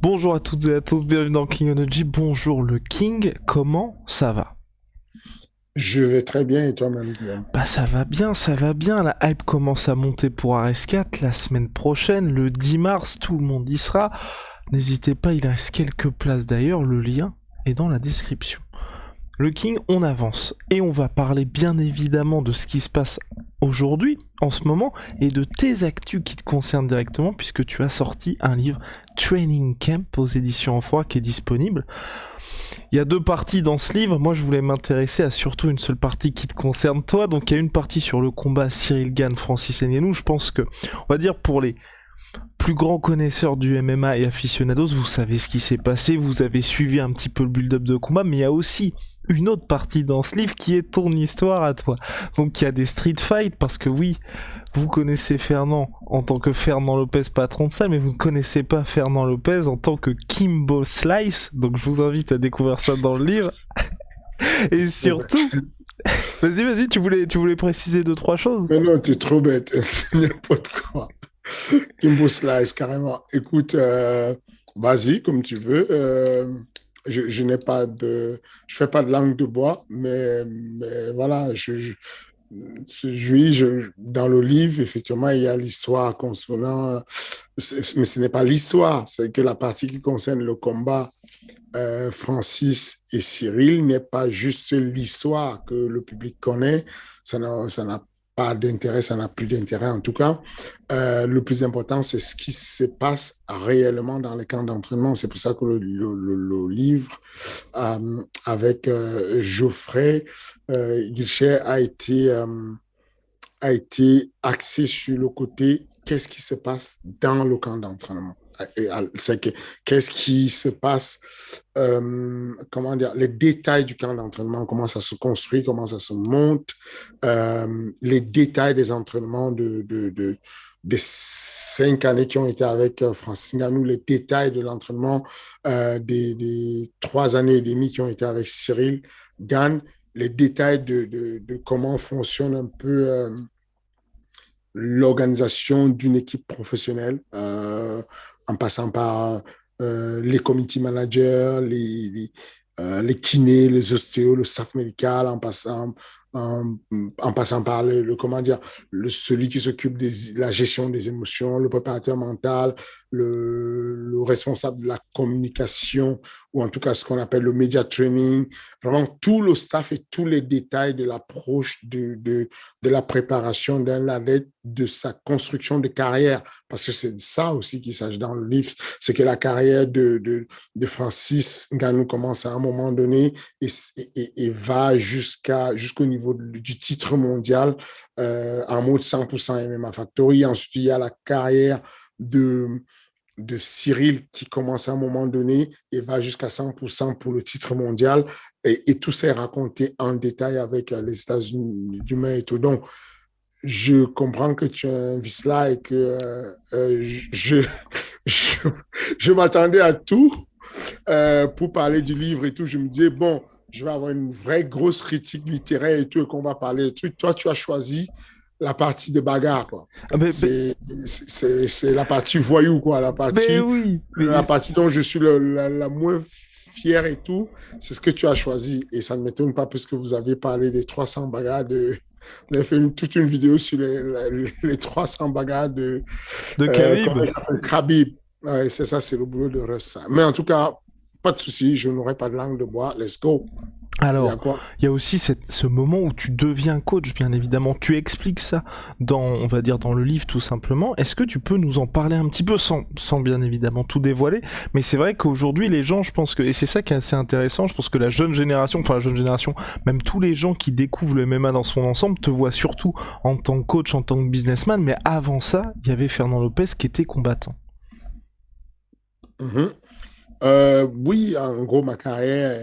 Bonjour à toutes et à tous, bienvenue dans King Energy. Bonjour le King, comment ça va? Je vais très bien et toi-même, Guillaume. Bah ça va bien, la hype commence à monter pour RS4 la semaine prochaine, le 10 mars, tout le monde y sera. N'hésitez pas, il reste quelques places d'ailleurs, le lien est dans la description. Le King, on avance et on va parler bien évidemment de ce qui se passe aujourd'hui, en ce moment, et de tes actus qui te concernent directement puisque tu as sorti un livre Training Camp aux éditions Enfoiré qui est disponible. Il y a deux parties dans ce livre. Moi, je voulais m'intéresser à surtout une seule partie qui te concerne toi. Donc, il y a une partie sur le combat Cyril Gane, Francis Ngannou. Je pense que, on va dire, pour les plus grands connaisseurs du MMA et aficionados, vous savez ce qui s'est passé. Vous avez suivi un petit peu le build-up de combat. Mais il y a aussi une autre partie dans ce livre qui est ton histoire à toi. Donc, il y a des street fights parce que oui, vous connaissez Fernand en tant que Fernand Lopez, patron de salle, mais vous ne connaissez pas Fernand Lopez en tant que Kimbo Slice. Donc je vous invite à découvrir ça dans le livre. Et surtout, vas-y, tu voulais préciser deux, trois choses. Mais non, t'es trop bête. C'est n'importe quoi. Kimbo Slice, carrément. Écoute, vas-y, comme tu veux. Je n'ai pas de... Je fais pas de langue de bois, mais voilà, oui, dans le livre, effectivement, il y a l'histoire concernant... Mais ce n'est pas l'histoire, c'est que la partie qui concerne le combat Francis et Cyril n'est pas juste l'histoire que le public connaît. Ça n'a pas d'intérêt, ça n'a plus d'intérêt en tout cas. Le plus important, c'est ce qui se passe réellement dans les camps d'entraînement. C'est pour ça que le livre avec Geoffrey Guilcher a été axé sur le côté qu'est-ce qui se passe dans le camp d'entraînement. C'est que qu'est-ce qui se passe, comment dire, les détails du camp d'entraînement, comment ça se construit, comment ça se monte, les détails des entraînements des 5 années qui ont été avec Francis Ngannou, les détails de l'entraînement des 3 années et demie qui ont été avec Cyril Gane, les détails de comment fonctionne un peu l'organisation d'une équipe professionnelle, en passant par les committee managers, les kinés, les ostéos, le staff médical, en passant par comment dire, celui qui s'occupe de la gestion des émotions, le préparateur mental, le responsable de la communication, ou en tout cas ce qu'on appelle le media training, vraiment tout le staff et tous les détails de l'approche de la préparation d'un athlète, de sa construction de carrière, parce que c'est ça aussi qu'il s'agit dans le livre, c'est que la carrière de Francis Ngannou commence à un moment donné et va jusqu'au niveau du titre mondial en mode 100% MMA Factory. Ensuite, il y a la carrière de, de Cyril qui commence à un moment donné et va jusqu'à 100% pour le titre mondial. Et tout ça est raconté en détail avec les États-Unis du et tout. Donc, je comprends que tu invites là et que je, je m'attendais à tout pour parler du livre et tout. Je me disais, bon, je vais avoir une vraie grosse critique littéraire et tout, et qu'on va parler de trucs. Toi, tu as choisi la partie de bagarre, quoi. Ah, C'est la partie voyou, quoi. mais oui, La mais partie dont je suis la moins fier et tout, c'est ce que tu as choisi. Et ça ne m'étonne pas parce que vous avez parlé des 300 bagarres de... Vous avez fait toute une vidéo sur les 300 bagarres de... de comment Khabib. il s'appelle Khabib. Ouais, c'est ça, c'est le boulot de Russ. Ça. Mais en tout cas, pas de souci, je n'aurai pas de langue de bois. Let's go. Il y a Alors, quoi? il y a aussi ce moment où tu deviens coach, bien évidemment. Tu expliques ça dans, on va dire, dans le livre, tout simplement. Est-ce que tu peux nous en parler un petit peu sans bien évidemment tout dévoiler? Mais c'est vrai qu'aujourd'hui, les gens, je pense que, et c'est ça qui est assez intéressant, je pense que la jeune génération, enfin la jeune génération, même tous les gens qui découvrent le MMA dans son ensemble, te voient surtout en tant que coach, en tant que businessman. Mais avant ça, il y avait Fernand Lopez qui était combattant. Mhm. Oui, en gros, ma carrière,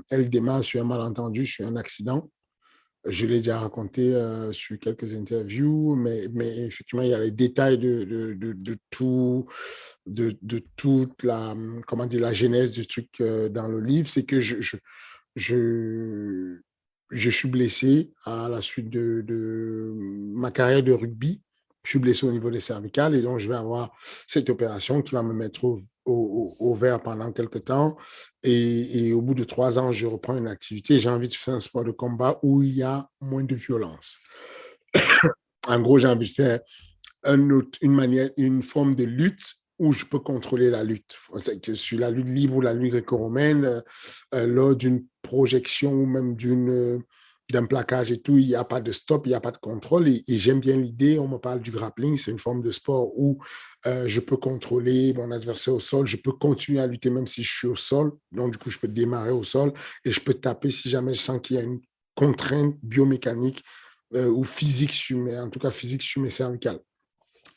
elle démarre sur un malentendu, sur un accident. Je l'ai déjà raconté sur quelques interviews, mais effectivement, il y a les détails de tout, de toute la, comment dire, la genèse du truc dans le livre. C'est que je, je suis blessé à la suite de ma carrière de rugby. je suis blessé au niveau des cervicales et donc je vais avoir cette opération qui va me mettre au vert pendant quelques temps. Et au bout de 3 ans, je reprends une activité. J'ai envie de faire un sport de combat où il y a moins de violence. En gros, j'ai envie de faire une forme de lutte où je peux contrôler la lutte. Sur la lutte libre ou la lutte gréco-romaine, lors d'une projection ou même d'un plaquage et tout, il n'y a pas de stop, il n'y a pas de contrôle. Et j'aime bien l'idée, on me parle du grappling, c'est une forme de sport où je peux contrôler mon adversaire au sol, je peux continuer à lutter même si je suis au sol. Donc, du coup, je peux démarrer au sol et je peux taper si jamais je sens qu'il y a une contrainte biomécanique ou physique en tout cas physique sur mes cervicales.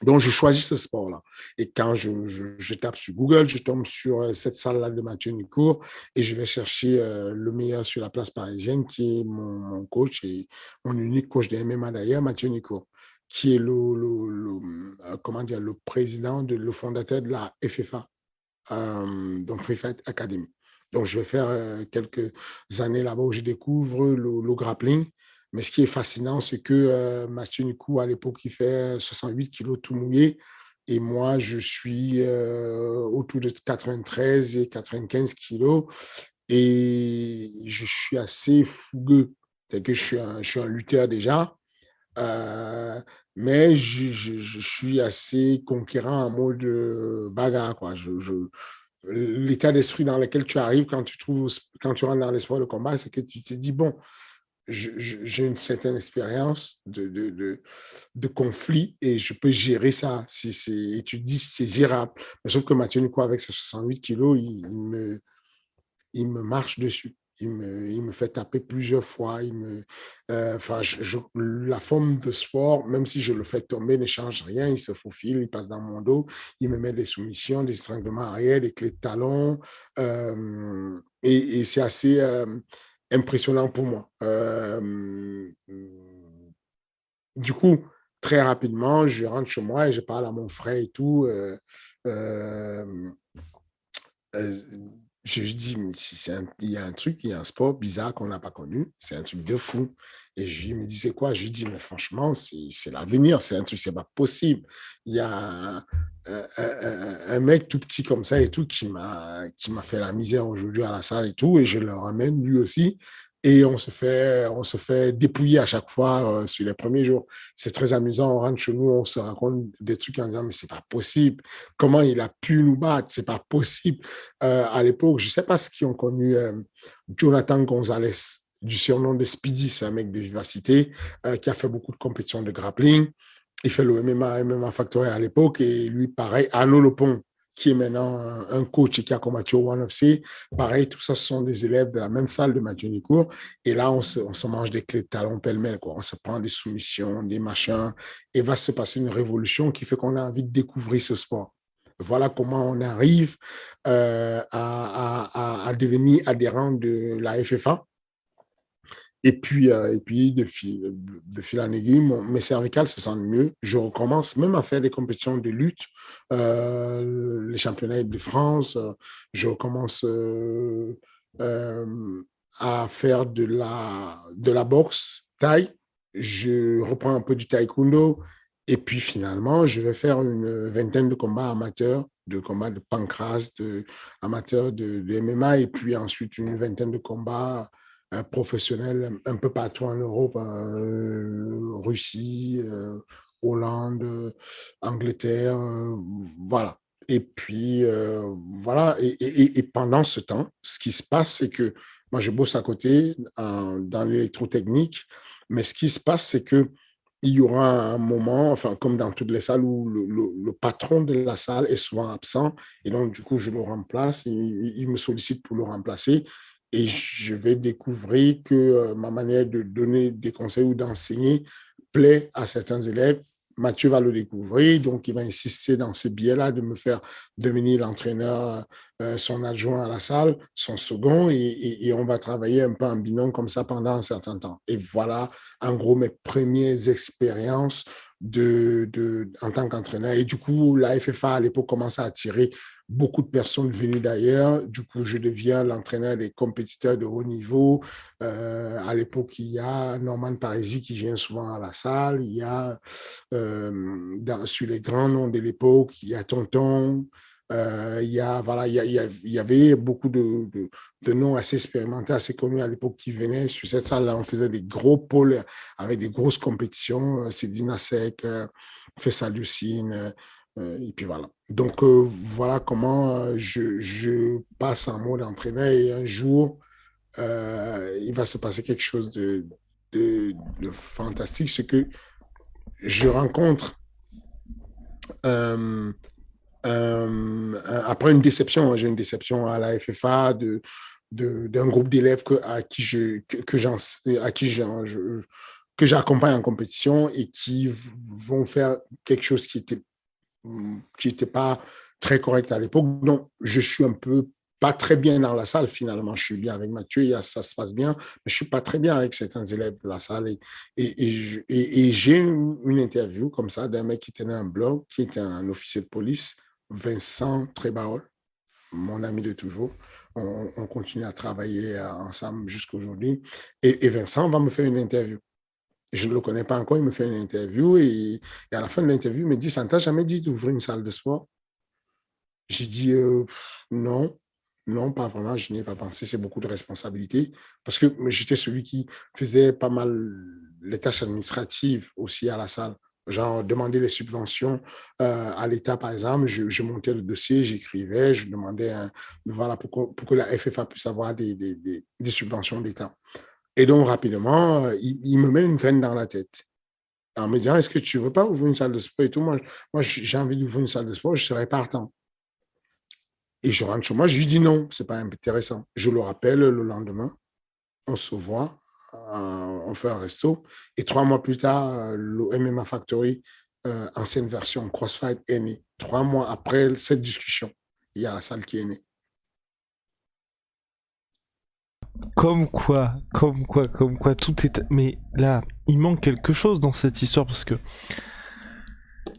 Donc, je choisis ce sport-là. Et quand je tape sur Google, je tombe sur cette salle-là de Mathieu Nicourt et je vais chercher le meilleur sur la place parisienne, qui est mon coach et mon unique coach de MMA d'ailleurs, Mathieu Nicourt, qui est comment dire, le président, le fondateur de la FFA, donc Free Fight Academy. Donc, je vais faire quelques années là-bas où je découvre le grappling. Mais ce qui est fascinant, c'est que Mathieu Nikou, à l'époque, il fait 68 kilos tout mouillé. Et moi, je suis autour de 93 et 95 kilos. Et je suis assez fougueux. C'est que je suis un lutteur déjà. Euh, mais je suis assez conquérant en mode bagarre, quoi. L'état d'esprit dans lequel tu arrives quand tu rentres dans l'espoir de combat, c'est que tu te dis, bon, j'ai une certaine expérience de conflit et je peux gérer ça. Et tu te dis, c'est gérable. Mais sauf que Mathieu Nico, avec ses 68 kilos, il me marche dessus. Il me fait taper plusieurs fois. Enfin, la forme de sport, même si je le fais tomber, ne change rien. Il se faufile, il passe dans mon dos. Il me met des soumissions, des étranglements arrière, des clés de talon. Et c'est assez impressionnant pour moi. Du coup, très rapidement, je rentre chez moi et je parle à mon frère et tout. Euh, euh, je lui dis, mais il y a un truc, il y a un sport bizarre qu'on n'a pas connu, c'est un truc de fou. Et je lui dis, c'est quoi? Je lui dis, mais franchement, c'est l'avenir, c'est un truc, c'est pas possible. Il y a un mec tout petit comme ça et tout qui m'a fait la misère aujourd'hui à la salle et tout, et je le ramène lui aussi. Et on se fait dépouiller à chaque fois sur les premiers jours. C'est très amusant. On rentre chez nous, on se raconte des trucs en disant, mais c'est pas possible. Comment il a pu nous battre? C'est pas possible. À l'époque, je ne sais pas ce qui ont connu Jonathan Gonzalez, du surnom de Speedy, c'est un mec de vivacité, qui a fait beaucoup de compétitions de grappling. Il fait le MMA Factory à l'époque, et lui, pareil, Arnaud Lepont, qui est maintenant un coach et qui a combattu au One FC. Pareil, tout ça, ce sont des élèves de la même salle de Mathieu Nicourt. Et là, on se mange des clés de talon pêle-mêle, quoi. On se prend des soumissions, des machins, et va se passer une révolution qui fait qu'on a envie de découvrir ce sport. Voilà comment on arrive à devenir adhérent de la FFA. Et puis de fil en aiguille, mes cervicales se sentent mieux. Je recommence même à faire des compétitions de lutte, les championnats de France. Je recommence à faire de la boxe thaï. Je reprends un peu du taekwondo. Et puis finalement, je vais faire une vingtaine de combats amateurs, de combats de pancras, amateurs de MMA, et puis ensuite une vingtaine de combats professionnels un peu partout en Europe, Russie, Hollande, Angleterre, voilà. Et puis, voilà. Et pendant ce temps, ce qui se passe, c'est que moi, je bosse à côté dans l'électrotechnique, mais ce qui se passe, c'est que il y aura un moment, enfin, comme dans toutes les salles, où le patron de la salle est souvent absent. Et donc, du coup, je le remplace. Il me sollicite pour le remplacer. Et je vais découvrir que ma manière de donner des conseils ou d'enseigner plaît à certains élèves. Mathieu va le découvrir, donc il va insister dans ce biais-là de me faire devenir l'entraîneur, son adjoint à la salle, son second, et on va travailler un peu en binôme comme ça pendant un certain temps. Et voilà, en gros, mes premières expériences en tant qu'entraîneur. Et du coup, la FFA à l'époque commence à attirer beaucoup de personnes venues d'ailleurs. Du coup, je deviens l'entraîneur des compétiteurs de haut niveau. À l'époque, il y a Norman Parisi qui vient souvent à la salle. Il y a, sur les grands noms de l'époque, il y a Tonton. Voilà, il y avait beaucoup de noms assez expérimentés, assez connus à l'époque qui venaient sur cette salle-là. On faisait des gros pôles avec des grosses compétitions. Sedina Sek, Fessal Youssine, et puis voilà. Donc, voilà comment je passe en mode entraîneur et un jour, il va se passer quelque chose de fantastique, c'est que je rencontre, euh, après une déception, j'ai une déception à la FFA d'un groupe d'élèves à qui que j'accompagne en compétition et qui vont faire quelque chose qui était pas très correct à l'époque. Donc, je suis un peu pas très bien dans la salle finalement. Je suis bien avec Mathieu, ça se passe bien, mais je suis pas très bien avec certains élèves de la salle. Et j'ai une interview comme ça d'un mec qui tenait un blog, qui était un officier de police, Vincent Trébarol, mon ami de toujours. On continue à travailler ensemble jusqu'à aujourd'hui. Et Vincent va me faire une interview. Je ne le connais pas encore, il me fait une interview et à la fin de l'interview, il me dit, ça ne t'a jamais dit d'ouvrir une salle de sport? J'ai dit, non, non, pas vraiment, je n'y ai pas pensé, c'est beaucoup de responsabilités parce que j'étais celui qui faisait pas mal les tâches administratives aussi à la salle. Genre, demander les subventions à l'État, par exemple, je montais le dossier, j'écrivais, je demandais voilà, pour que la FFA puisse avoir des subventions d'État. Et donc, rapidement, il me met une graine dans la tête en me disant, est-ce que tu ne veux pas ouvrir une salle de sport et tout? Moi j'ai envie d'ouvrir une salle de sport, je serais partant. Et je rentre chez moi, je lui dis non, c'est pas intéressant. Je le rappelle le lendemain, on se voit, on fait un resto. Et 3 mois plus tard, le MMA Factory, ancienne version CrossFight, est né. 3 mois après cette discussion, il y a la salle qui est née. Comme quoi, tout est. Mais là, il manque quelque chose dans cette histoire parce que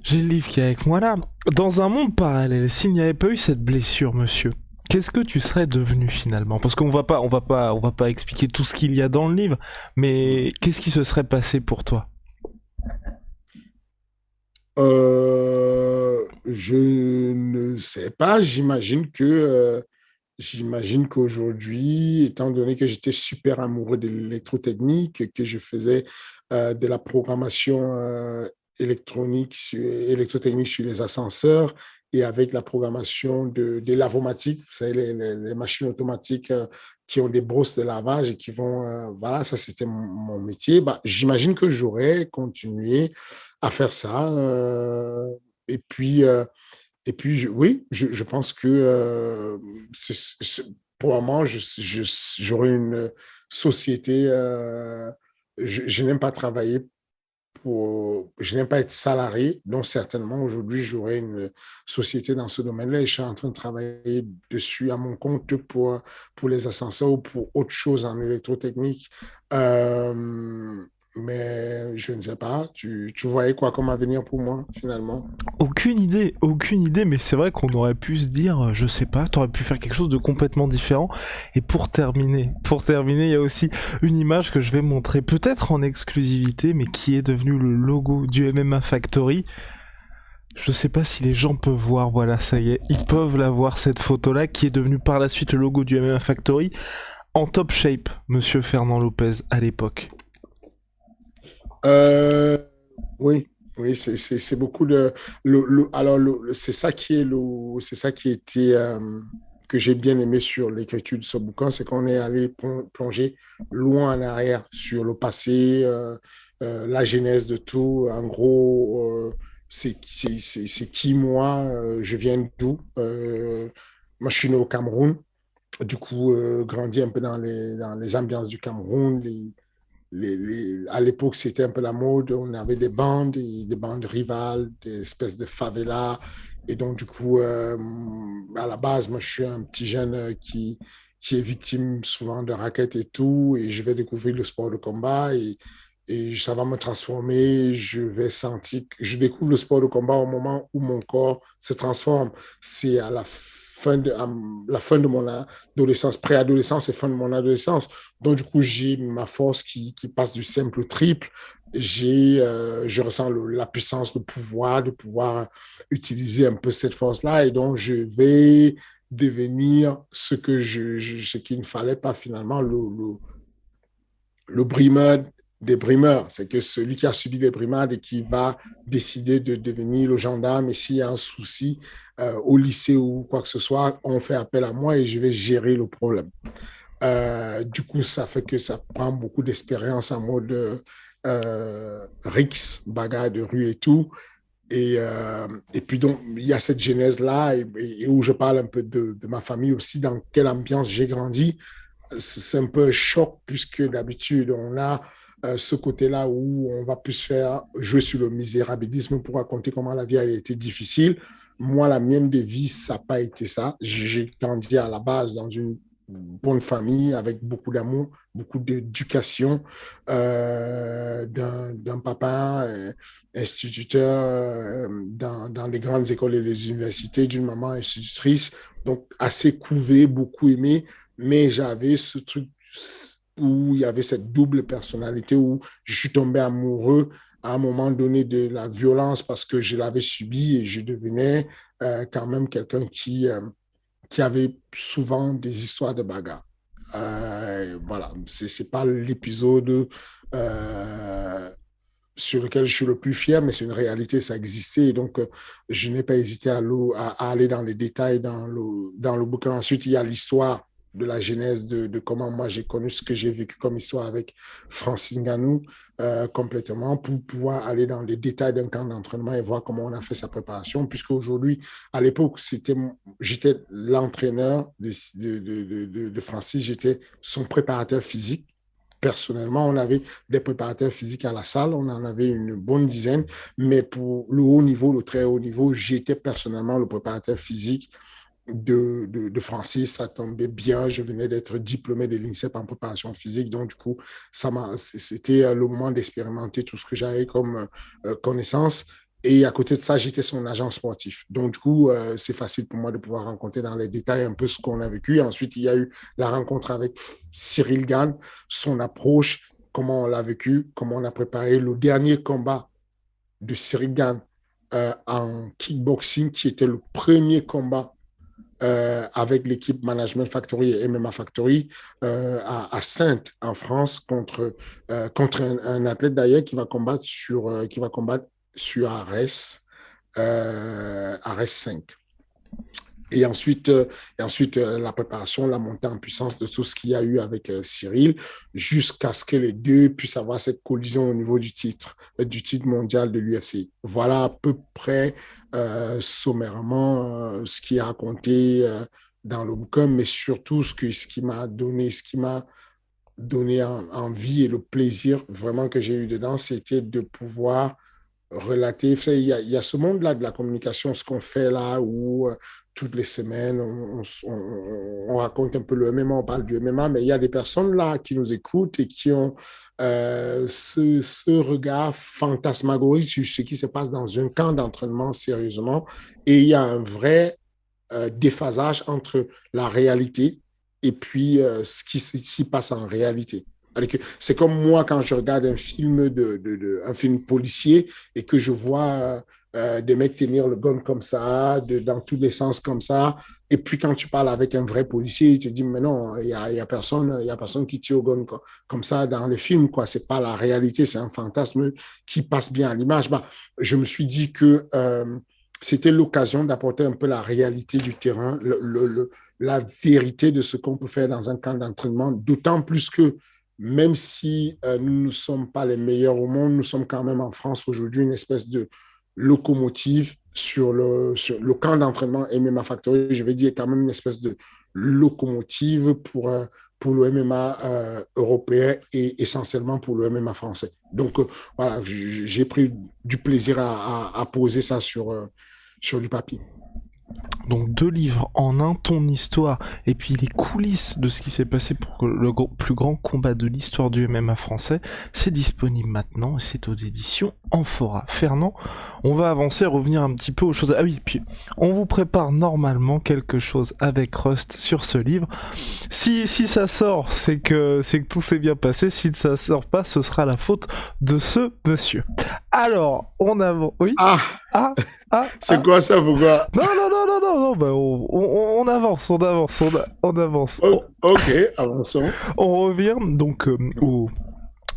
j'ai le livre qui est avec moi là. Dans un monde parallèle, s'il n'y avait pas eu cette blessure, monsieur, qu'est-ce que tu serais devenu finalement? Parce on va pas expliquer tout ce qu'il y a dans le livre, mais qu'est-ce qui se serait passé pour toi? Je ne sais pas, j'imagine qu'aujourd'hui, étant donné que j'étais super amoureux de l'électrotechnique, que je faisais de la programmation électrotechnique sur les ascenseurs et avec la programmation de lavomatique, vous savez, les machines automatiques qui ont des brosses de lavage et qui vont, voilà, ça c'était mon métier. Bah, j'imagine que j'aurais continué à faire ça. Et puis, oui, je pense que pour un moment, j'aurais une société. Je n'aime pas travailler je n'aime pas être salarié, donc certainement aujourd'hui, j'aurais une société dans ce domaine-là et je suis en train de travailler dessus à mon compte pour les ascenseurs ou pour autre chose en électrotechnique. Euh, mais je ne sais pas, tu voyais quoi comme avenir pour moi finalement? Aucune idée, mais c'est vrai qu'on aurait pu se dire, je sais pas, t'aurais pu faire quelque chose de complètement différent. Et pour terminer, il y a aussi une image que je vais montrer, peut-être en exclusivité, mais qui est devenue le logo du MMA Factory. Je sais pas si les gens peuvent voir, voilà, ça y est, ils peuvent la voir cette photo-là, qui est devenue par la suite le logo du MMA Factory, en top shape, monsieur Fernand Lopez, à l'époque. Euh, oui, oui, c'est beaucoup de. Alors, c'est ça qui est c'est ça qui était que j'ai bien aimé sur l'écriture de ce bouquin, c'est qu'on est allé plonger loin en arrière sur le passé, la genèse de tout. En gros, c'est qui moi, je viens d'où. Moi, je suis né au Cameroun. Du coup, grandi un peu dans les ambiances du Cameroun, à l'époque, c'était un peu la mode. On avait des bandes rivales, des espèces de favelas. Et donc, du coup, à la base, moi, je suis un petit jeune qui est victime souvent de raquettes et tout. Et je vais découvrir le sport de combat. et ça va me transformer. Je vais sentir que je découvre le sport de combat au moment où mon corps se transforme. C'est à la fin de mon adolescence, préadolescence et fin de mon adolescence. Donc, du coup, j'ai ma force qui passe du simple au triple. Je ressens la puissance, le pouvoir de pouvoir utiliser un peu cette force-là. Et donc, je vais devenir ce qu'il ne fallait pas finalement, le brimeur des brimeurs. C'est que celui qui a subi des brimades et qui va décider de devenir le gendarme, et s'il y a un souci au lycée ou quoi que ce soit, on fait appel à moi et je vais gérer le problème. Du coup, ça fait que ça prend beaucoup d'expérience en mode Rix, bagarre de rue et tout. Et puis donc, il y a cette genèse-là et où je parle un peu de ma famille aussi, dans quelle ambiance j'ai grandi. C'est un peu un choc puisque d'habitude, on a ce côté-là où on va plus faire jouer sur le misérabilisme pour raconter comment la vie a été difficile. Moi, la mienne de vie, ça n'a pas été ça. J'ai grandi à la base dans une bonne famille avec beaucoup d'amour, beaucoup d'éducation, d'un papa instituteur dans les grandes écoles et les universités, d'une maman institutrice, donc assez couvé, beaucoup aimé, mais j'avais ce truc où il y avait cette double personnalité où je suis tombé amoureux à un moment donné de la violence parce que je l'avais subi et je devenais quand même quelqu'un qui avait souvent des histoires de bagarre. Voilà, c'est pas l'épisode euh, sur lequel je suis le plus fier, mais c'est une réalité, ça existait. Et donc, je n'ai pas hésité à aller dans les détails dans le bouquin. Ensuite, il y a l'histoire de la genèse de comment moi j'ai connu ce que j'ai vécu comme histoire avec Francis Ngannou complètement pour pouvoir aller dans les détails d'un camp d'entraînement et voir comment on a fait sa préparation. Puisque aujourd'hui, à l'époque, j'étais l'entraîneur de Francis, j'étais son préparateur physique. Personnellement, on avait des préparateurs physiques à la salle, on en avait une bonne dizaine, mais pour le haut niveau, le très haut niveau, j'étais personnellement le préparateur physique de Francis, ça tombait bien, je venais d'être diplômé de l'INSEP en préparation physique, donc du coup, c'était le moment d'expérimenter tout ce que j'avais comme connaissance. Et à côté de ça, j'étais son agent sportif. Donc, du coup, c'est facile pour moi de pouvoir rencontrer dans les détails un peu ce qu'on a vécu. Ensuite, il y a eu la rencontre avec Cyril Gann, son approche, comment on l'a vécu, comment on a préparé le dernier combat de Cyril Gann en kickboxing, qui était le premier combat avec l'équipe Management Factory et MMA Factory à Saintes, en France, contre un athlète d'ailleurs qui va combattre sur Ares 5. Et ensuite, la préparation, la montée en puissance de tout ce qu'il y a eu avec Cyril, jusqu'à ce que les deux puissent avoir cette collision au niveau du titre mondial de l'UFC. Voilà à peu près sommairement ce qui est raconté dans le bouquin, mais surtout ce qui m'a donné envie et le plaisir vraiment que j'ai eu dedans, c'était de pouvoir relater. Il y a ce monde-là de la communication, ce qu'on fait là, où toutes les semaines, on raconte un peu le MMA, on parle du MMA, mais il y a des personnes là qui nous écoutent et qui ont ce regard fantasmagorique sur ce qui se passe dans un camp d'entraînement sérieusement. Et il y a un vrai déphasage entre la réalité et puis ce qui s'y passe en réalité. C'est comme moi quand je regarde un film un film policier et que je vois des mecs tenir le gun comme ça, dans tous les sens comme ça. Et puis quand tu parles avec un vrai policier, il te dit mais non, y a personne qui tire au gun comme ça dans les films quoi. C'est pas la réalité, c'est un fantasme qui passe bien à l'image. Bah, je me suis dit que c'était l'occasion d'apporter un peu la réalité du terrain, la vérité de ce qu'on peut faire dans un camp d'entraînement, d'autant plus que même si nous ne sommes pas les meilleurs au monde, nous sommes quand même en France aujourd'hui une espèce de locomotive sur le camp d'entraînement MMA Factory. Je vais dire quand même une espèce de locomotive pour le MMA européen et essentiellement pour le MMA français. Donc voilà, j'ai pris du plaisir à poser ça sur du papier. Donc 2 livres en un, ton histoire, et puis les coulisses de ce qui s'est passé pour le plus grand combat de l'histoire du MMA français, c'est disponible maintenant, et c'est aux éditions Amphora. Fernand, on va avancer, revenir un petit peu aux choses... Ah oui, puis on vous prépare normalement quelque chose avec Rust sur ce livre. Si ça sort, c'est que tout s'est bien passé, si ça sort pas, ce sera la faute de ce monsieur. Alors, on avance... Oui. Ah, Ah, c'est quoi ça, pourquoi? non, bah on avance, on avance. Ok, avançons. On revient donc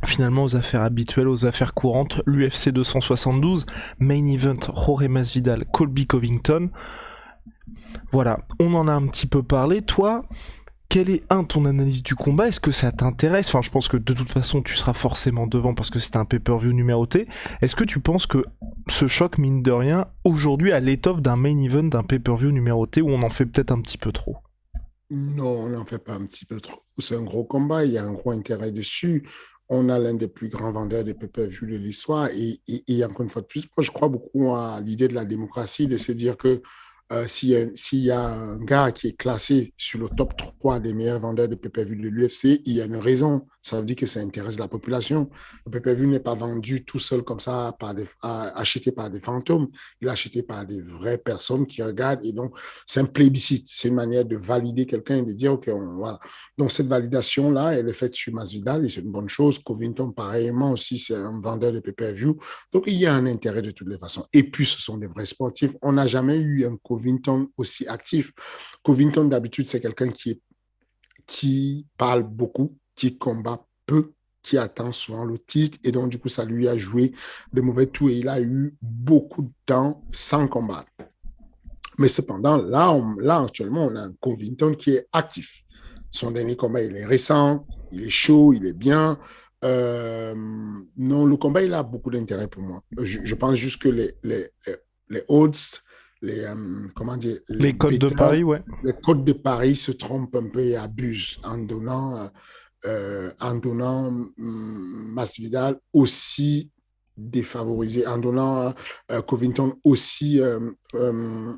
finalement aux affaires habituelles, aux affaires courantes. L'UFC 272, main event Jorge Masvidal, Colby Covington. Voilà, on en a un petit peu parlé. Toi, quelle est ton analyse du combat? Est-ce que ça t'intéresse? Enfin, je pense que de toute façon, tu seras forcément devant parce que c'est un pay-per-view numéroté. Est-ce que tu penses que ce choc, mine de rien, aujourd'hui, a l'étoffe d'un main event, d'un pay-per-view numéroté, où on en fait peut-être un petit peu trop? Non, on n'en fait pas un petit peu trop. C'est un gros combat, il y a un gros intérêt dessus. On a l'un des plus grands vendeurs de pay-per-view de l'histoire. Et encore une fois de plus, moi, je crois beaucoup à l'idée de la démocratie, de se dire que s'il y a un gars qui est classé sur le top 3 des meilleurs vendeurs de pay-per-view de l'UFC, il y a une raison. Ça veut dire que ça intéresse la population. Le pay-per-view n'est pas vendu tout seul comme ça, acheté par des fantômes. Il est acheté par des vraies personnes qui regardent. Et donc, c'est un plébiscite. C'est une manière de valider quelqu'un et de dire, OK, voilà. Donc, cette validation-là, elle est faite sur Masvidal et c'est une bonne chose. Covington, pareillement aussi, c'est un vendeur de pay-per-view. Donc, il y a un intérêt de toutes les façons. Et puis, ce sont des vrais sportifs. On n'a jamais eu un Covington aussi actif. Covington, d'habitude, c'est quelqu'un qui parle beaucoup, qui combat peu, qui attend souvent le titre. Et donc, du coup, ça lui a joué de mauvais tours et il a eu beaucoup de temps sans combattre. Mais cependant, là actuellement, on a un Covington qui est actif. Son dernier combat, il est récent, il est chaud, il est bien. Non, le combat, il a beaucoup d'intérêt pour moi. Je pense juste que les odds, comment dire, les codes de Paris, ouais. les codes de Paris se trompent un peu et abusent en donnant Masvidal aussi défavorisé, en donnant Covington aussi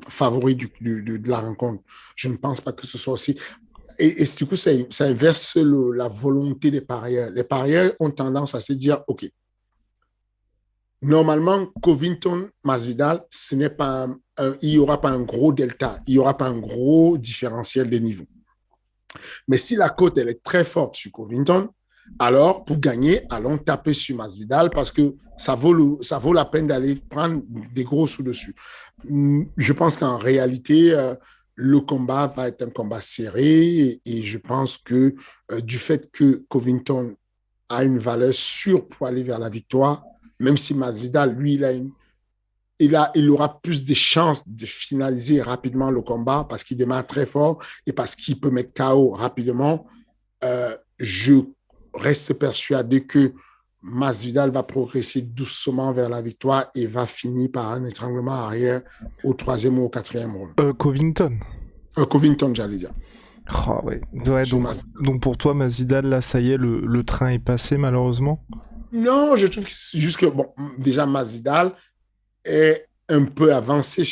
favori de la rencontre. Je ne pense pas que ce soit aussi... Et du coup, ça inverse la volonté des parieurs. Les parieurs ont tendance à se dire, OK, normalement, Covington, Masvidal, il n'y aura pas un gros delta, il n'y aura pas un gros différentiel de niveau. Mais si la cote, elle est très forte sur Covington, alors pour gagner, allons taper sur Masvidal parce que ça vaut la peine d'aller prendre des gros sous dessus. Je pense qu'en réalité, le combat va être un combat serré et je pense que du fait que Covington a une valeur sûre pour aller vers la victoire, même si Masvidal, lui, il aura plus de chances de finaliser rapidement le combat parce qu'il démarre très fort et parce qu'il peut mettre KO rapidement. Je reste persuadé que Masvidal va progresser doucement vers la victoire et va finir par un étranglement arrière au 3e ou au 4e round. Covington. Covington, j'allais dire. Oh, ouais. Donc pour toi, Masvidal, là, ça y est, le train est passé, malheureusement? Non, je trouve que c'est juste que, bon, déjà, Masvidal est un peu avancé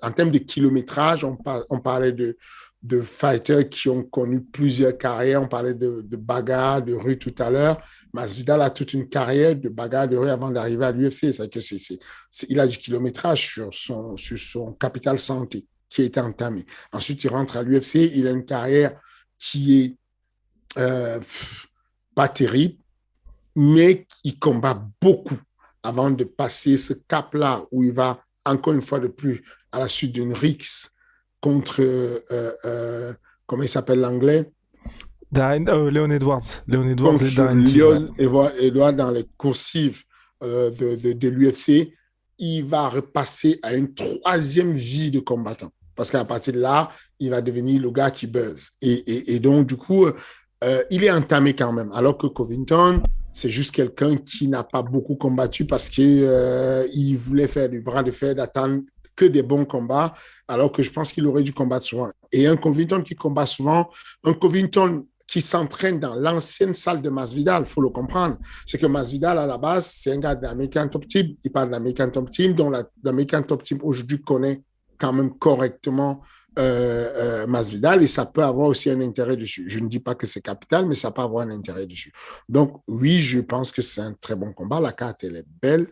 en termes de kilométrage. On parlait de fighters qui ont connu plusieurs carrières. On parlait de bagarres de rue tout à l'heure. Masvidal a toute une carrière de bagarres de rue avant d'arriver à l'UFC. Il a du kilométrage sur son capital santé qui a été entamé. Ensuite, il rentre à l'UFC. Il a une carrière qui est pas terrible, mais il combat beaucoup avant de passer ce cap-là où il va, encore une fois de plus, à la suite d'une rixe contre, comment il s'appelle l'anglais? Leon Edwards. Leon Edwards et Darren Till. Edwards dans les coursives de l'UFC, il va repasser à une 3e vie de combattant. Parce qu'à partir de là, il va devenir le gars qui buzz. Et donc, du coup, il est entamé quand même. Alors que Covington, c'est juste quelqu'un qui n'a pas beaucoup combattu parce qu'il voulait faire du bras de fer, d'attendre que des bons combats, alors que je pense qu'il aurait dû combattre souvent. Et un Covington qui combat souvent, un Covington qui s'entraîne dans l'ancienne salle de Masvidal, il faut le comprendre. C'est que Masvidal, à la base, c'est un gars de l'American Top Team. Il parle de l'American Top Team, dont l'American Top Team aujourd'hui connaît quand même correctement Masvidal et ça peut avoir aussi un intérêt dessus. Je ne dis pas que c'est capital, mais ça peut avoir un intérêt dessus. Donc, oui, je pense que c'est un très bon combat. La carte, elle est belle.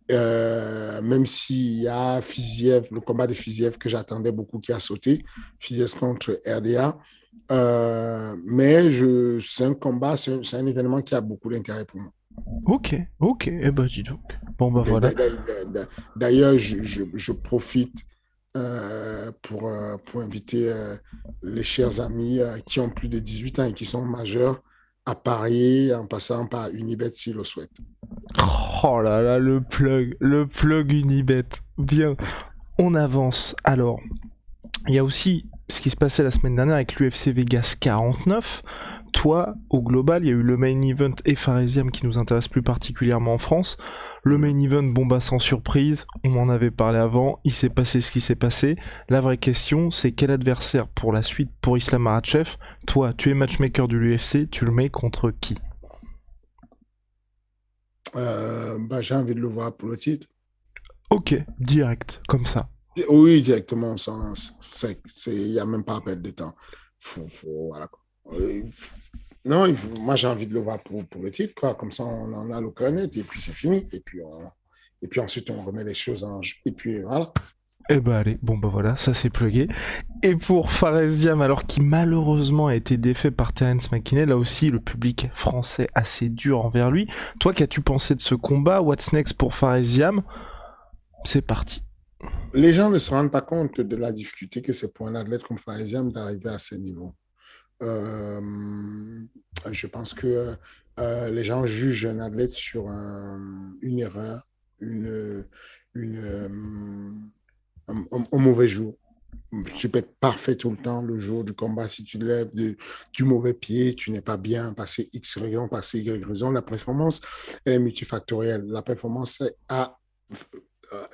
Même s'il y a Fiziev, le combat de Fiziev que j'attendais beaucoup qui a sauté, Fiziev contre RDA. Mais c'est un combat, c'est un événement qui a beaucoup d'intérêt pour moi. Ok, ok, eh ben dis donc. Bon bah voilà. D'ailleurs, je profite pour inviter les chers amis qui ont plus de 18 ans et qui sont majeurs à parier en passant par Unibet s'ils le souhaitent. Oh là là, le plug Unibet. Bien, on avance. Alors, il y a aussi ce qui se passait la semaine dernière avec l'UFC Vegas 49. Toi, au global, il y a eu le main event et Faresiam qui nous intéresse plus particulièrement en France. Le main event, bon bah sans surprise, on en avait parlé avant, il s'est passé ce qui s'est passé. La vraie question, c'est quel adversaire pour la suite pour Islam Makhachev? Toi, tu es matchmaker de l'UFC, tu le mets contre qui? J'ai envie de le voir pour le titre. Ok, direct, comme ça. Oui, directement, il n'y a même pas à perdre de temps. Voilà. Non, moi j'ai envie de le voir pour le titre, quoi. Comme ça on en a le connaître et puis c'est fini. Et puis ensuite on remet les choses en jeu. Et puis voilà. Eh bah allez, bon bah voilà, ça c'est plugué. Et pour Faresiam, alors qui malheureusement a été défait par Terence McKinney, là aussi le public français assez dur envers lui. Toi, qu'as-tu pensé de ce combat? What's next pour Faresiam? C'est parti. Les gens ne se rendent pas compte de la difficulté que c'est pour un athlète comme Faresiam d'arriver à ce niveau. Euh, je pense que les gens jugent un athlète sur une erreur, une, un mauvais jour. Tu peux être parfait tout le temps le jour du combat. Si tu lèves du mauvais pied, tu n'es pas bien, passé X raison, passé Y raison. La performance, elle est multifactorielle. La performance a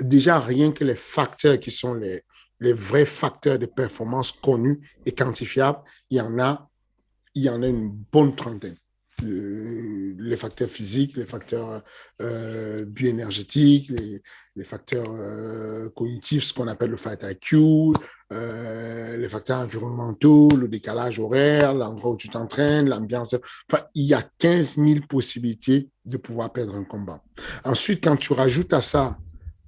déjà rien que les facteurs qui sont les vrais facteurs de performance connus et quantifiables, il y en a une bonne trentaine. Les facteurs physiques, les facteurs bioénergétiques, les facteurs cognitifs, ce qu'on appelle le fight IQ, les facteurs environnementaux, le décalage horaire, l'endroit où tu t'entraînes, l'ambiance. Enfin, il y a 15 000 possibilités de pouvoir perdre un combat. Ensuite, quand tu rajoutes à ça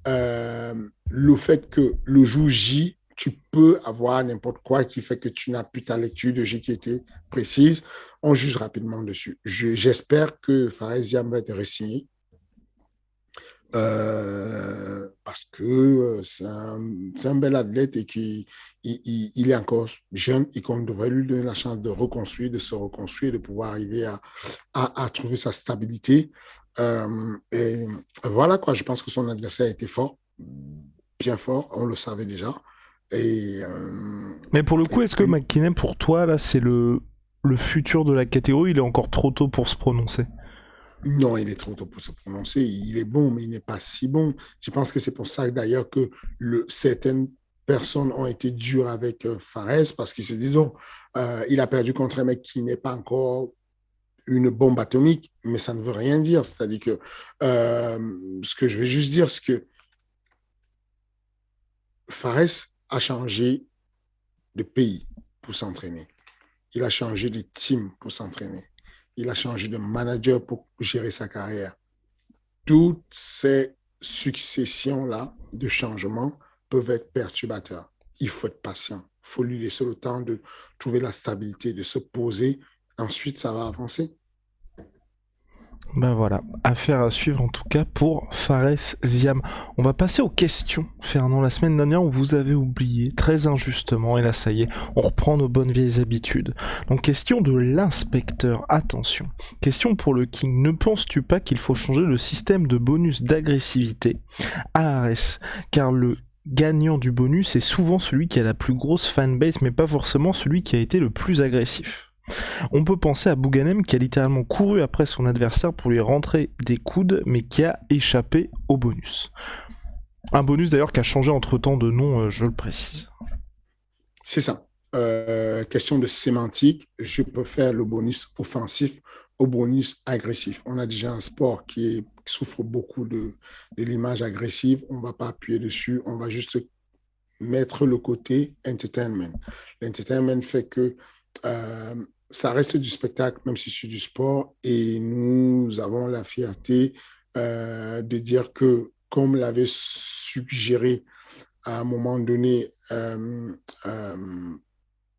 le fait que le jour J, tu peux avoir n'importe quoi qui fait que tu n'as plus ta lecture de J qui était précise, on juge rapidement dessus. J'espère que Faresiam va être re-signé parce que c'est un bel athlète et qu'il il est encore jeune et qu'on devrait lui donner la chance de reconstruire, de se reconstruire, de pouvoir arriver à trouver sa stabilité. Et voilà quoi, je pense que son adversaire était fort, bien fort, on le savait déjà. Mais pour le coup, est-ce que McKinney, pour toi, là, c'est le futur de la catégorie? Il est encore trop tôt pour se prononcer? Non, il est trop tôt pour se prononcer. Il est bon, mais il n'est pas si bon. Je pense que c'est pour ça d'ailleurs que certaines personnes ont été dures avec Fares parce qu'ils se disent, oh, il a perdu contre un mec qui n'est pas encore une bombe atomique, mais ça ne veut rien dire. C'est-à-dire que ce que je vais juste dire, c'est que Fares a changé de pays pour s'entraîner. Il a changé de team pour s'entraîner. Il a changé de manager pour gérer sa carrière. Toutes ces successions-là de changements peuvent être perturbateurs. Il faut être patient. Il faut lui laisser le temps de trouver la stabilité, de se poser. Ensuite, ça va avancer. Ben voilà, affaire à suivre en tout cas pour Faresiam. On va passer aux questions, Fernand. La semaine dernière, on vous avait oublié, très injustement, et là ça y est, on reprend nos bonnes vieilles habitudes. Donc question de l'inspecteur, attention. Question pour le King, ne penses-tu pas qu'il faut changer le système de bonus d'agressivité ARS, car le gagnant du bonus est souvent celui qui a la plus grosse fanbase, mais pas forcément celui qui a été le plus agressif. On peut penser à Bouganem qui a littéralement couru après son adversaire pour lui rentrer des coudes, mais qui a échappé au bonus. Un bonus d'ailleurs qui a changé entre-temps de nom, je le précise. C'est ça. Question de sémantique, je peux faire le bonus offensif au bonus agressif. On a déjà un sport qui souffre beaucoup de l'image agressive. On ne va pas appuyer dessus, on va juste mettre le côté entertainment. L'entertainment fait que ça reste du spectacle, même si c'est du sport, et nous avons la fierté de dire que, comme l'avait suggéré à un moment donné euh,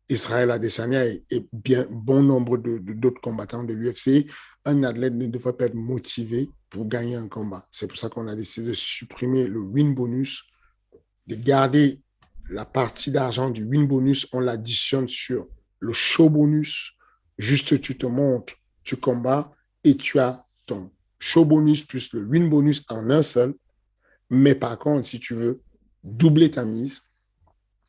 Israël Adesanya et bien bon nombre d'autres combattants de l'UFC, un athlète ne devrait pas être motivé pour gagner un combat. C'est pour ça qu'on a décidé de supprimer le win bonus, de garder la partie d'argent du win bonus, on l'additionne sur le show bonus. Juste, tu te montres, tu combats et tu as ton show bonus plus le win bonus en un seul. Mais par contre, si tu veux doubler ta mise,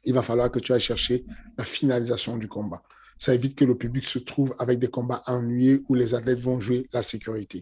il va falloir que tu ailles chercher la finalisation du combat. Ça évite que le public se trouve avec des combats ennuyés où les athlètes vont jouer la sécurité.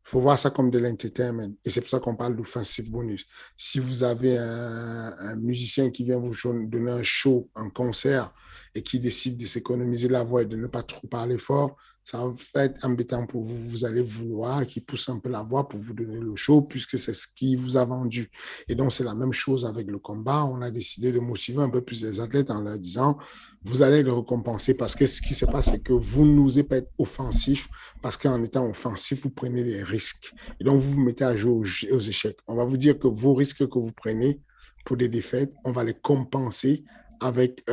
Il faut voir ça comme de l'entertainment. Et c'est pour ça qu'on parle d'offensive bonus. Si vous avez un musicien qui vient vous donner un show, un concert, et qui décide de s'économiser la voix et de ne pas trop parler fort, ça va être embêtant pour vous. Vous allez vouloir qu'il pousse un peu la voix pour vous donner le show, puisque c'est ce qu'il vous a vendu. Et donc, c'est la même chose avec le combat. On a décidé de motiver un peu plus les athlètes en leur disant, vous allez les récompenser parce que ce qui se passe, c'est que vous n'osez pas être offensif parce qu'en étant offensif, vous prenez des risques. Et donc, vous vous mettez à jouer aux échecs. On va vous dire que vos risques que vous prenez pour des défaites, on va les compenser avec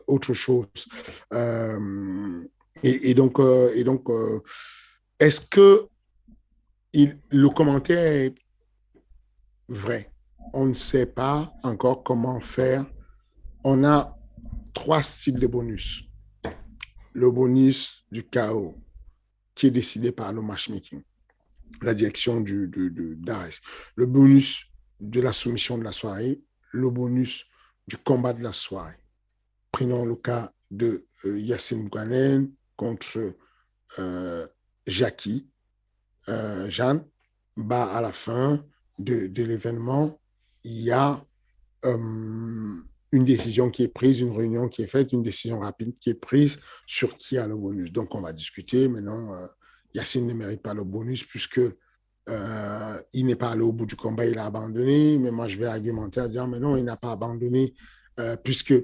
autre chose. Euh, et donc, est-ce que le commentaire est vrai? On ne sait pas encore comment faire. On a 3 styles de bonus. Le bonus du chaos, qui est décidé par le matchmaking, la direction d'Ares. Le bonus de la soumission de la soirée, le bonus du combat de la soirée. Prenons le cas de Yacine Moukanen contre Jackie. Jeanne, à la fin de l'événement, il y a une décision qui est prise, une réunion qui est faite, une décision rapide qui est prise sur qui a le bonus. Donc, on va discuter. Maintenant, Yacine ne mérite pas le bonus puisque il n'est pas allé au bout du combat, il a abandonné. Mais moi, je vais argumenter en disant, mais non, il n'a pas abandonné puisque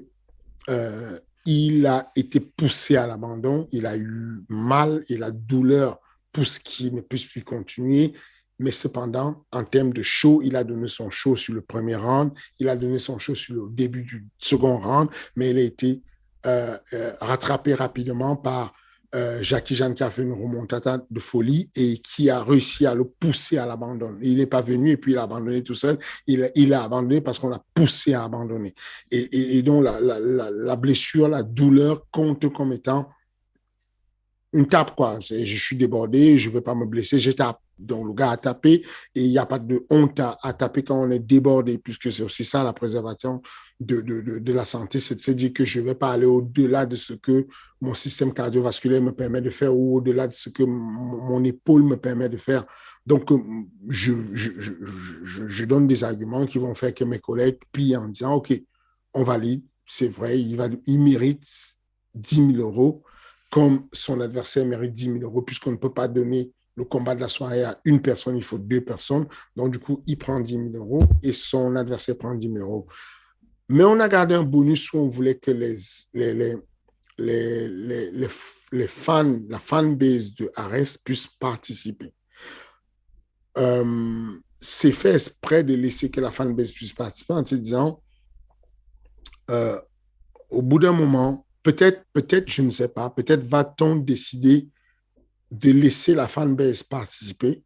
il a été poussé à l'abandon, il a eu mal et la douleur pousse qu'il ne puisse plus continuer. Mais cependant, en termes de show, il a donné son show sur le premier round, il a donné son show sur le début du second round, mais il a été rattrapé rapidement par Jackie Jeanne qui a fait une remontada de folie et qui a réussi à le pousser à l'abandon. Il n'est pas venu et puis il a abandonné tout seul. Il a abandonné parce qu'on l'a poussé à abandonner. Et donc, la blessure, la douleur compte comme étant une tape, quoi. Je suis débordé, je ne vais pas me blesser, je tape. Donc, le gars a tapé et il n'y a pas de honte à taper quand on est débordé, puisque c'est aussi ça la préservation de la santé, c'est de se dire que je ne vais pas aller au-delà de ce que mon système cardiovasculaire me permet de faire ou au-delà de ce que mon épaule me permet de faire. Donc, je donne des arguments qui vont faire que mes collègues plient en disant, OK, on valide, c'est vrai, il mérite 10 000 euros comme son adversaire mérite 10 000 euros, puisqu'on ne peut pas donner le combat de la soirée à une personne, il faut 2 personnes. Donc, du coup, il prend 10 000 euros et son adversaire prend 10 000 euros. Mais on a gardé un bonus où on voulait que les fans, la fanbase de Ares puisse participer. C'est fait exprès de laisser que la fanbase puisse participer en se disant, au bout d'un moment, peut-être, je ne sais pas, peut-être va-t-on décider de laisser la fanbase participer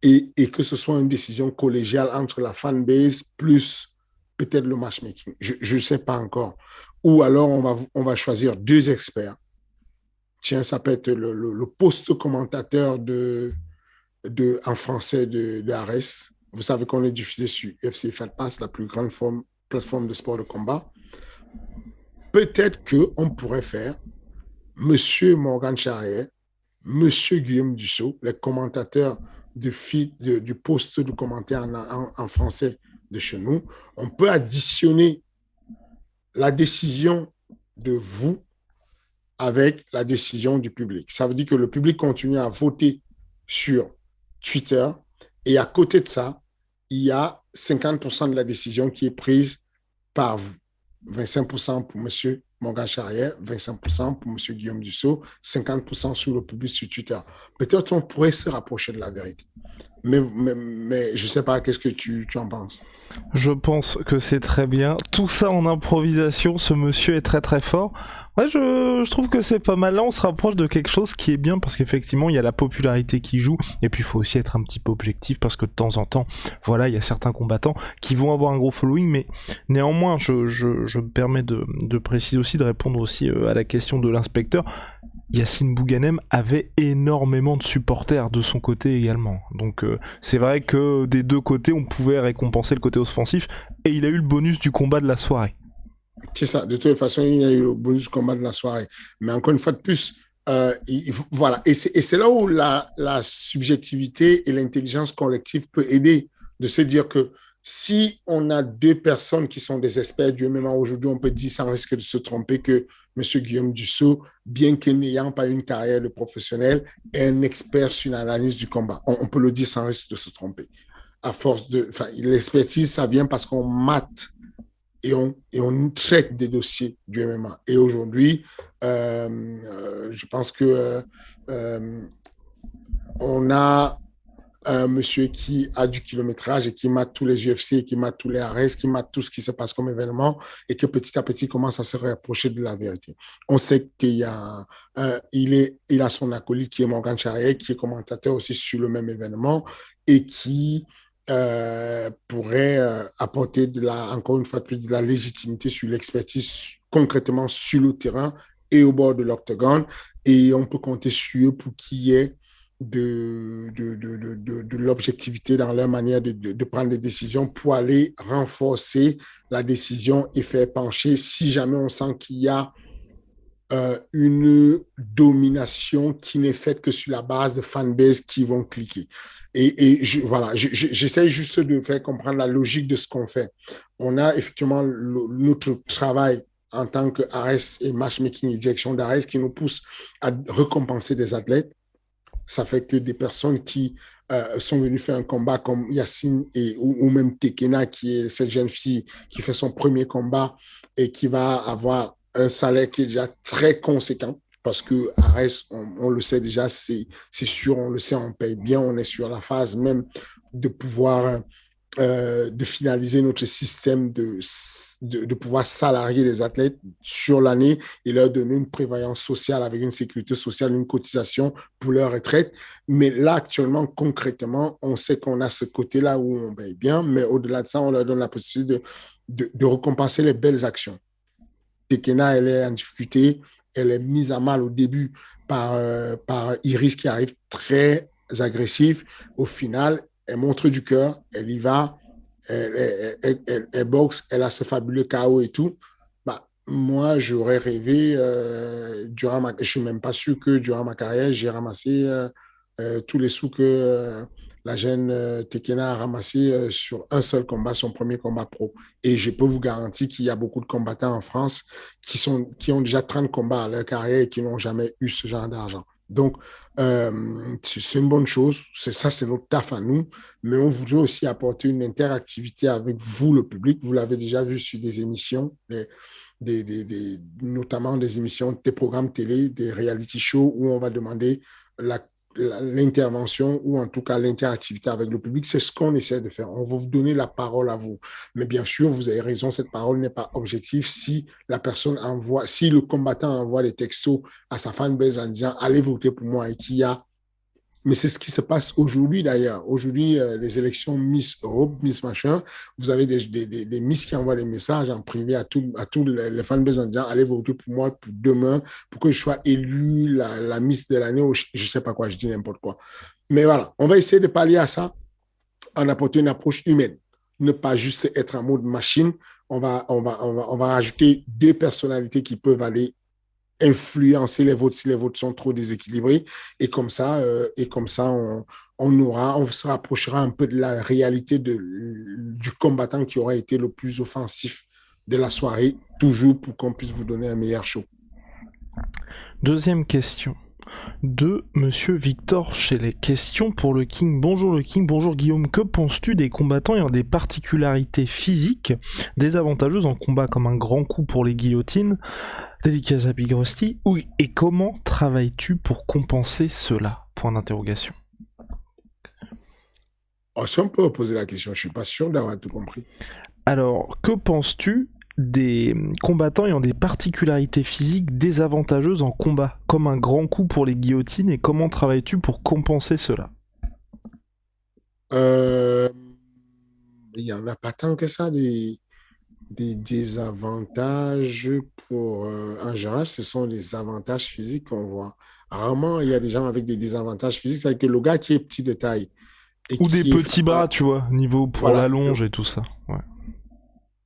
et que ce soit une décision collégiale entre la fanbase plus peut-être le matchmaking. Je ne sais pas encore. Ou alors, on va choisir 2 experts. Tiens, ça peut être le post-commentateur en français de Ares. Vous savez qu'on est diffusé sur UFC Fight Pass, la plus grande plateforme de sport de combat. Peut-être qu'on pourrait faire Monsieur Morgan Charrière, Monsieur Guillaume Dussault, les commentateurs du poste de commentaire en français de chez nous. On peut additionner la décision de vous avec la décision du public. Ça veut dire que le public continue à voter sur Twitter et à côté de ça, il y a 50% de la décision qui est prise par vous. 25% pour M. Morgan Charrière, 25% pour M. Guillaume Dussault, 50% sur le public sur Twitter. Peut-être on pourrait se rapprocher de la vérité. Mais je ne sais pas, qu'est-ce que tu en penses? Je pense que c'est très bien. Tout ça en improvisation, ce monsieur est très très fort. Ouais, je trouve que c'est pas mal. Là, on se rapproche de quelque chose qui est bien parce qu'effectivement, il y a la popularité qui joue. Et puis, il faut aussi être un petit peu objectif parce que de temps en temps, voilà, il y a certains combattants qui vont avoir un gros following. Mais néanmoins, je me permets de préciser aussi, de répondre aussi à la question de l'inspecteur. Yacine Bouganem avait énormément de supporters de son côté également. Donc c'est vrai que des deux côtés, on pouvait récompenser le côté offensif, et il a eu le bonus du combat de la soirée. C'est ça, de toute façon, il y a eu le bonus combat de la soirée. Mais encore une fois de plus, voilà. Et c'est là où la subjectivité et l'intelligence collective peut aider, de se dire que si on a deux personnes qui sont des experts du MMA aujourd'hui, on peut dire sans risque de se tromper que M. Guillaume Dussault, bien que n'ayant pas une carrière de professionnel, est un expert sur l'analyse du combat. On peut le dire sans risque de se tromper. À force de, enfin, l'expertise, ça vient parce qu'on mate et on traite des dossiers du MMA. Et aujourd'hui, je pense que on a un monsieur qui a du kilométrage et qui mate tous les UFC, qui mate tous les arrêts, qui mate tout ce qui se passe comme événement et que petit à petit commence à se rapprocher de la vérité. On sait qu'il y a, il a son acolyte qui est Morgan Charrier, qui est commentateur aussi sur le même événement et qui pourrait apporter encore une fois plus de la légitimité sur l'expertise concrètement sur le terrain et au bord de l'octogone. Et on peut compter sur eux pour qu'il y ait de l'objectivité dans leur manière de prendre des décisions pour aller renforcer la décision et faire pencher si jamais on sent qu'il y a une domination qui n'est faite que sur la base de fanbase qui vont cliquer. Et voilà, j'essaie juste de faire comprendre la logique de ce qu'on fait. On a effectivement notre travail en tant que ARES et matchmaking et direction d'ARES qui nous pousse à récompenser des athlètes. Ça fait que des personnes qui sont venues faire un combat comme Yacine ou même Tekena, qui est cette jeune fille qui fait son premier combat et qui va avoir un salaire qui est déjà très conséquent. Parce que Ares, on le sait déjà, c'est sûr, on le sait, on paye bien, on est sur la phase même de pouvoir de finaliser notre système de pouvoir salarier les athlètes sur l'année et leur donner une prévoyance sociale avec une sécurité sociale, une cotisation pour leur retraite. Mais là, actuellement, concrètement, on sait qu'on a ce côté-là où on paye bien, mais au-delà de ça, on leur donne la possibilité de récompenser les belles actions. Tekena, elle est en difficulté, elle est mise à mal au début par Iris qui arrive très agressif. Au final, elle montre du cœur, elle y va, elle boxe, elle a ce fabuleux KO et tout. Bah, moi, j'aurais rêvé, durant je ne suis même pas sûr que durant ma carrière, j'ai ramassé tous les sous que la jeune Tekena a ramassé sur un seul combat, son premier combat pro. Et je peux vous garantir qu'il y a beaucoup de combattants en France qui ont déjà 30 combats à leur carrière et qui n'ont jamais eu ce genre d'argent. Donc, c'est une bonne chose. C'est notre taf à nous. Mais on voudrait aussi apporter une interactivité avec vous, le public. Vous l'avez déjà vu sur des émissions, notamment des émissions, des programmes télé, des reality shows où on va demander l'intervention ou en tout cas l'interactivité avec le public. C'est ce qu'on essaie de faire. On va vous donner la parole à vous. Mais bien sûr, vous avez raison, cette parole n'est pas objective si si le combattant envoie des textos à sa fanbase en disant allez voter pour moi et qu'il y a. Mais c'est ce qui se passe aujourd'hui d'ailleurs. Aujourd'hui, les élections Miss Europe, Miss Machin, vous avez des Miss qui envoient des messages en privé à tous les fanbases en disant allez voter pour moi pour demain, pour que je sois élue la Miss de l'année ou je ne sais pas quoi, je dis n'importe quoi. Mais voilà, on va essayer de pallier à ça en apportant une approche humaine. Ne pas juste être en mode machine. On va rajouter deux personnalités qui peuvent aller influencer les votes si les votes sont trop déséquilibrés et comme ça on se rapprochera un peu de la réalité du combattant qui aura été le plus offensif de la soirée, toujours pour qu'on puisse vous donner un meilleur show. Deuxième question. de Monsieur Victor Chelet. Question pour le King. Bonjour le King, bonjour Guillaume. Que penses-tu des combattants ayant des particularités physiques désavantageuses en combat, comme un grand coup pour les guillotines, dédicace à Big Rusty, oui, et comment travailles-tu pour compenser cela? Point d'interrogation. Oh, si on peut poser la question, je suis pas sûr d'avoir tout compris. Alors, que penses-tu des combattants ayant des particularités physiques désavantageuses en combat, comme un grand coup pour les guillotines, et comment travailles-tu pour compenser cela? Euh, il y en a pas tant que ça des désavantages pour, en général, ce sont les avantages physiques qu'on voit. Rarement, il y a des gens avec des désavantages physiques, c'est que le gars qui est petit de taille et Ou des qui est petits bras, frappe, tu vois, niveau pour voilà. l'allonge et tout ça. Ouais.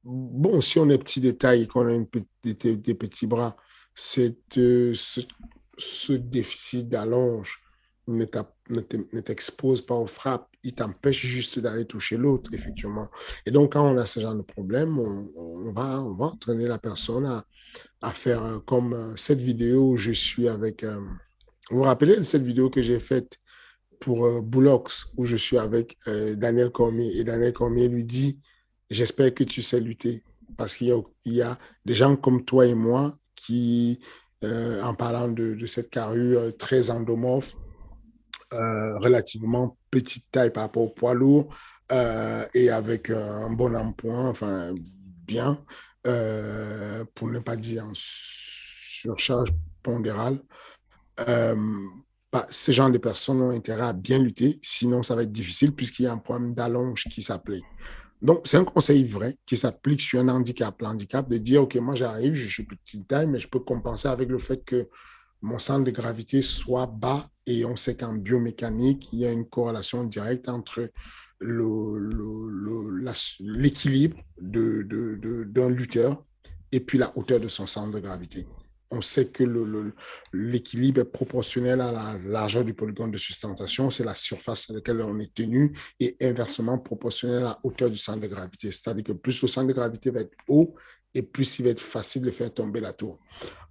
Bon, si on est petit de taille et qu'on a des petits bras, ce déficit d'allonge ne t'expose pas aux frappes, il t'empêche juste d'aller toucher l'autre, effectivement. Et donc, quand on a ce genre de problème, on va entraîner la personne à faire comme cette vidéo où je suis avec... vous vous rappelez de cette vidéo que j'ai faite pour Bullocks, où je suis avec Daniel Cormier, et Daniel Cormier lui dit, j'espère que tu sais lutter, parce il y a des gens comme toi et moi qui, en parlant de cette carrure très endomorphe, relativement petite taille par rapport au poids lourd, et avec un bon emploi, enfin bien, pour ne pas dire en surcharge pondérale, euh, bah, ces gens de personnes ont intérêt à bien lutter, sinon ça va être difficile puisqu'il y a un problème d'allonge qui s'applique. Donc, c'est un conseil vrai qui s'applique sur un handicap. L'handicap de dire, OK, moi j'arrive, je suis petite taille, mais je peux compenser avec le fait que mon centre de gravité soit bas, et on sait qu'en biomécanique, il y a une corrélation directe entre l'équilibre d'un lutteur et puis la hauteur de son centre de gravité. On sait que l'équilibre est proportionnel à la largeur du polygone de sustentation, c'est la surface sur laquelle on est tenu, et inversement proportionnel à la hauteur du centre de gravité. C'est-à-dire que plus le centre de gravité va être haut, et plus il va être facile de faire tomber la tour.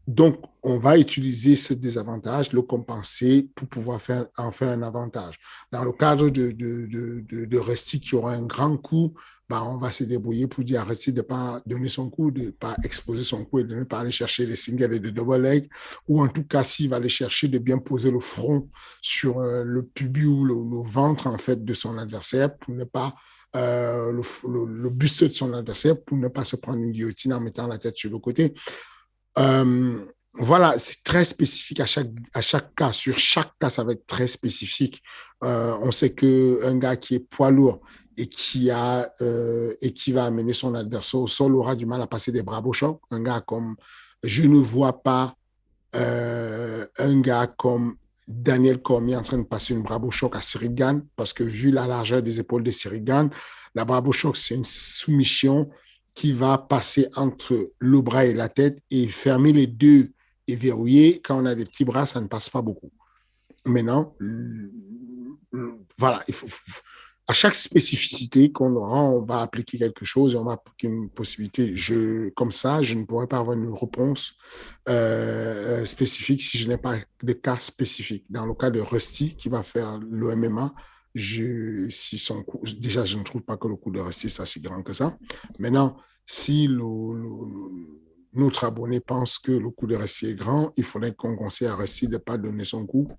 Donc, on va utiliser ce désavantage, le compenser pour pouvoir en faire un avantage. Dans le cadre de Rusty qui aura un grand coup, bah, on va se débrouiller pour dire à Rusty de ne pas donner son coup, de ne pas exposer son coup et de ne pas aller chercher les singles et les double legs, ou en tout cas, s'il va aller chercher, de bien poser le front sur le pubis ou le ventre en fait de son adversaire pour ne pas le buste de son adversaire pour ne pas se prendre une guillotine en mettant la tête sur le côté. Euh, voilà, c'est très spécifique à chaque cas. Sur chaque cas, ça va être très spécifique. On sait qu'un gars qui est poids lourd et qui va amener son adversaire au sol aura du mal à passer des bravo chocs. Un gars comme, je ne vois pas un gars comme Daniel Cormier en train de passer une bravo choc à Cyril Gane, parce que vu la largeur des épaules de Cyril Gane, la bravo choc, c'est une soumission qui va passer entre le bras et la tête et fermer les deux et verrouiller. Quand on a des petits bras, ça ne passe pas beaucoup. Maintenant, voilà, à chaque spécificité qu'on aura, on va appliquer quelque chose et on va appliquer une possibilité. Comme ça, je ne pourrais pas avoir une réponse spécifique si je n'ai pas de cas spécifiques. Dans le cas de Rusty qui va faire le MMA, si son coup, déjà, je ne trouve pas que le coup de Rusty soit si grand que ça. Maintenant, si notre abonné pense que le coup de Rusty est grand, il faudrait qu'on conseille à Rusty de ne pas donner son coup.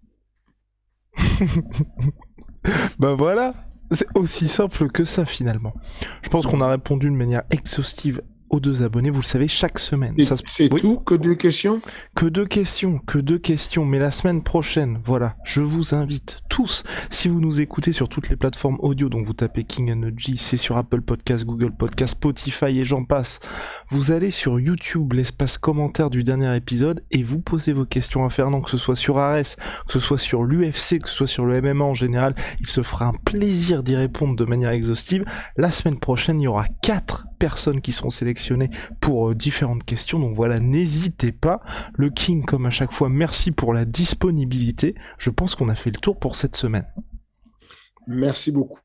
Bah voilà, c'est aussi simple que ça finalement. Je pense qu'on a répondu de manière exhaustive aux deux abonnés, vous le savez, chaque semaine. C'est oui. tout? Que deux questions? Que deux questions, mais la semaine prochaine, voilà, je vous invite tous, si vous nous écoutez sur toutes les plateformes audio, donc vous tapez King Energy, c'est sur Apple Podcast, Google Podcast, Spotify et j'en passe, vous allez sur YouTube, l'espace commentaire du dernier épisode, et vous posez vos questions à Fernand, que ce soit sur Ares, que ce soit sur l'UFC, que ce soit sur le MMA en général, il se fera un plaisir d'y répondre de manière exhaustive. La semaine prochaine, il y aura 4 personnes qui seront sélectionnées pour différentes questions, donc voilà, n'hésitez pas. Le King, comme à chaque fois, merci pour la disponibilité. Je pense qu'on a fait le tour pour cette semaine. Merci beaucoup,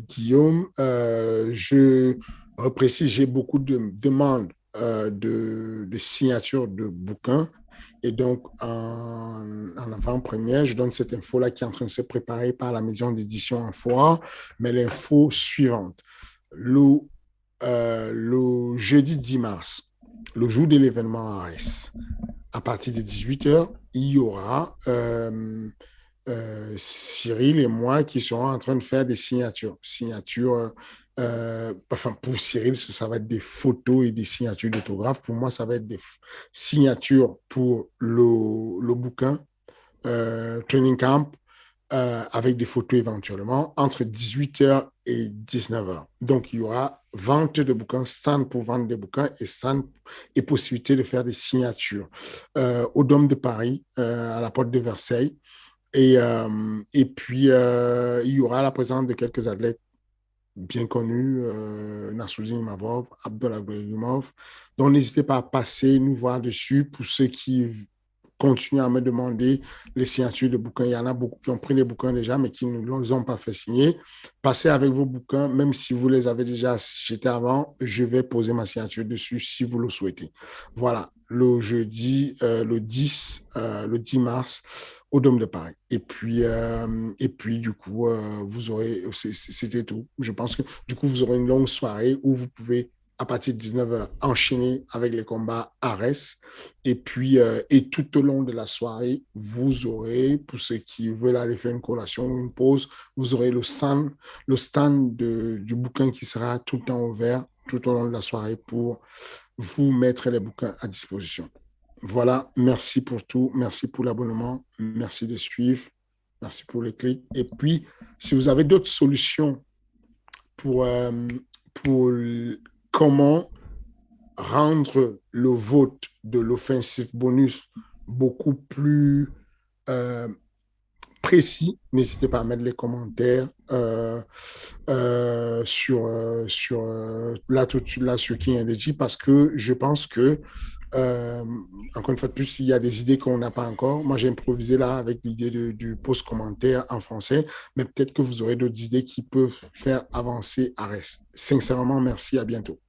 Guillaume. Je reprécise, j'ai beaucoup de demandes de signatures de bouquins. Et donc, en avant-première, je donne cette info-là qui est en train de se préparer par la maison d'édition en foire, mais l'info suivante. Le jeudi 10 mars, le jour de l'événement Arès, à partir de 18h, il y aura Cyril et moi qui serons en train de faire des signatures. Enfin, pour Cyril, ça va être des photos et des signatures d'autographes. Pour moi, ça va être des signatures pour le bouquin Training Camp avec des photos éventuellement entre 18h et 19h. Donc, il y aura vente de bouquins, stand pour vendre des bouquins et stand et possibilité de faire des signatures au Dôme de Paris, à la porte de Versailles. Et puis, il y aura la présence de quelques athlètes bien connus, Nassoudine Mavov, Abdullah Abdullah. Donc, n'hésitez pas à passer, nous voir dessus pour ceux qui continuent à me demander les signatures de bouquins. Il y en a beaucoup qui ont pris les bouquins déjà, mais qui ne les ont pas fait signer. Passez avec vos bouquins, même si vous les avez déjà achetés avant, je vais poser ma signature dessus si vous le souhaitez. Voilà, le jeudi, le 10 mars, au Dôme de Paris. Et puis du coup, vous aurez, c'était tout. Je pense que du coup, vous aurez une longue soirée où vous pouvez à partir de 19h, enchaîner avec les combats Ares. Et puis, et tout au long de la soirée, vous aurez, pour ceux qui veulent aller faire une collation ou une pause, vous aurez le stand du bouquin qui sera tout le temps ouvert tout au long de la soirée pour vous mettre les bouquins à disposition. Voilà, merci pour tout, merci pour l'abonnement, merci de suivre, merci pour les clics. Et puis, si vous avez d'autres solutions pour comment rendre le vote de l'offensive bonus beaucoup plus précis, n'hésitez pas à mettre les commentaires là tout de suite là sur King Energy parce que je pense que encore une fois de plus, il y a des idées qu'on n'a pas encore. Moi, j'ai improvisé là avec l'idée du post-commentaire en français, mais peut-être que vous aurez d'autres idées qui peuvent faire avancer Ares. Sincèrement, merci, à bientôt.